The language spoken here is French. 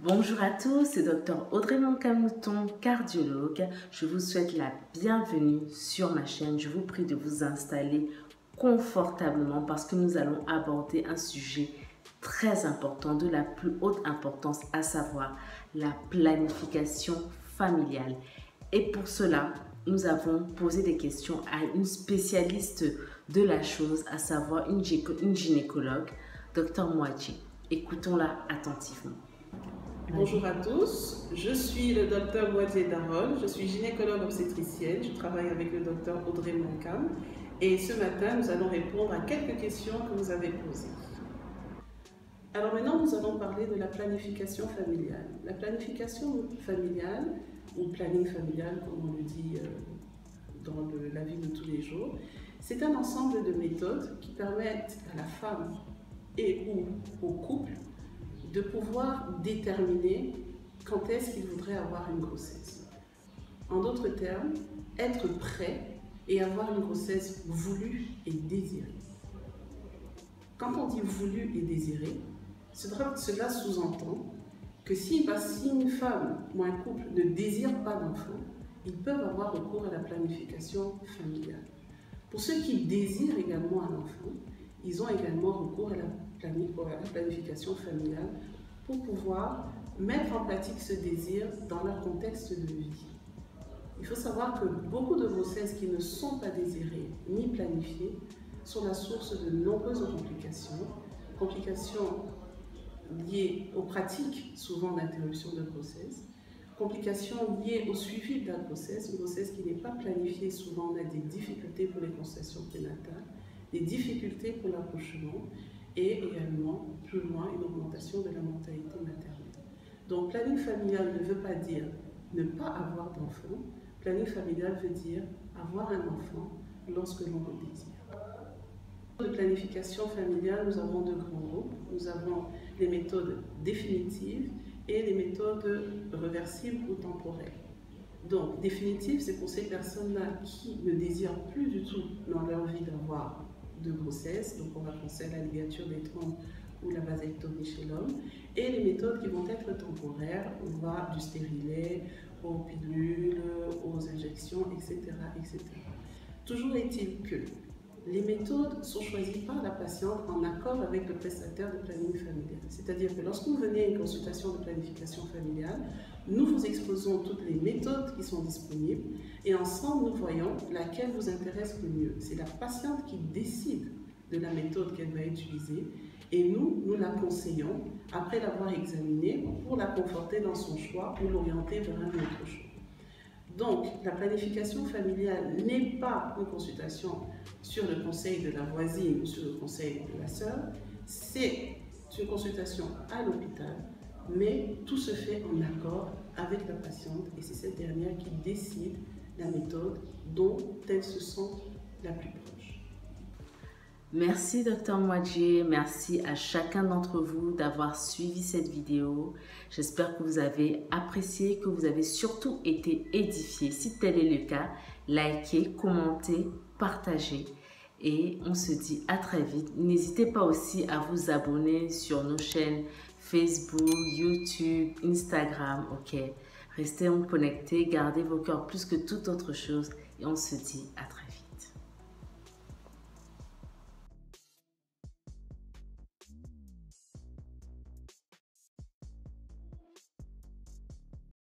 Bonjour à tous, c'est Dr Audrey Mancamouton, cardiologue. Je vous souhaite la bienvenue sur ma chaîne. Je vous prie de vous installer confortablement parce que nous allons aborder un sujet très important, de la plus haute importance, à savoir la planification familiale. Et pour cela, nous avons posé des questions à une spécialiste de la chose, à savoir une gynécologue, Dr Moadji. Écoutons-la attentivement. Bonjour à tous, je suis le docteur Moadji Darol, je suis gynécologue obstétricienne, je travaille avec le docteur Audrey Mancam et ce matin nous allons répondre à quelques questions que vous avez posées. Alors maintenant nous allons parler de la planification familiale. La planification familiale, ou planning familial comme on le dit dans la vie de tous les jours, c'est un ensemble de méthodes qui permettent à la femme et ou au couple de pouvoir déterminer quand est-ce qu'il voudrait avoir une grossesse. En d'autres termes, être prêt et avoir une grossesse voulue et désirée. Quand on dit voulu et désiré, cela sous-entend que si une femme ou un couple ne désire pas d'enfant, ils peuvent avoir recours à la planification familiale. Pour ceux qui désirent également un enfant, ils ont également recours à la planification familiale pour pouvoir mettre en pratique ce désir dans leur contexte de vie. Il faut savoir que beaucoup de grossesses qui ne sont pas désirées ni planifiées sont la source de nombreuses complications liées aux pratiques souvent d'interruption de grossesse, complications liées au suivi de la grossesse, une grossesse qui n'est pas planifiée, souvent on a des difficultés pour les consultations prénatales, des difficultés pour l'accouchement et également, plus loin, une augmentation de la mortalité maternelle. Donc, planning familial ne veut pas dire ne pas avoir d'enfant. Planning familial veut dire avoir un enfant lorsque l'on le désire. De planification familiale, nous avons deux grands groupes. Nous avons les méthodes définitives et les méthodes réversibles ou temporaires. Donc, définitives, c'est pour ces personnes-là qui ne désirent plus du tout dans leur vie d'avoir de grossesse, donc on va penser à la ligature des trompes ou la vasectomie chez l'homme, et les méthodes qui vont être temporaires, on va du stérilet aux pilules, aux injections, etc., etc. Toujours est-il que les méthodes sont choisies par la patiente en accord avec le prestataire de planning familial. C'est-à-dire que lorsque vous venez à une consultation de planification familiale, nous vous exposons toutes les méthodes qui sont disponibles et ensemble nous voyons laquelle vous intéresse le mieux. C'est la patiente qui décide de la méthode qu'elle va utiliser et nous la conseillons après l'avoir examinée pour la conforter dans son choix ou l'orienter vers un autre choix. Donc, la planification familiale n'est pas une consultation sur le conseil de la voisine ou sur le conseil de la sœur, c'est une consultation à l'hôpital, mais tout se fait en accord avec la patiente et c'est cette dernière qui décide la méthode dont elle se sent la plus proche. Merci Dr Moadji, merci à chacun d'entre vous d'avoir suivi cette vidéo. J'espère que vous avez apprécié, que vous avez surtout été édifiés. Si tel est le cas, likez, commentez, partagez et on se dit à très vite. N'hésitez pas aussi à vous abonner sur nos chaînes Facebook, YouTube, Instagram, ok? Restez connectés, gardez vos cœurs plus que toute autre chose et on se dit à très vite.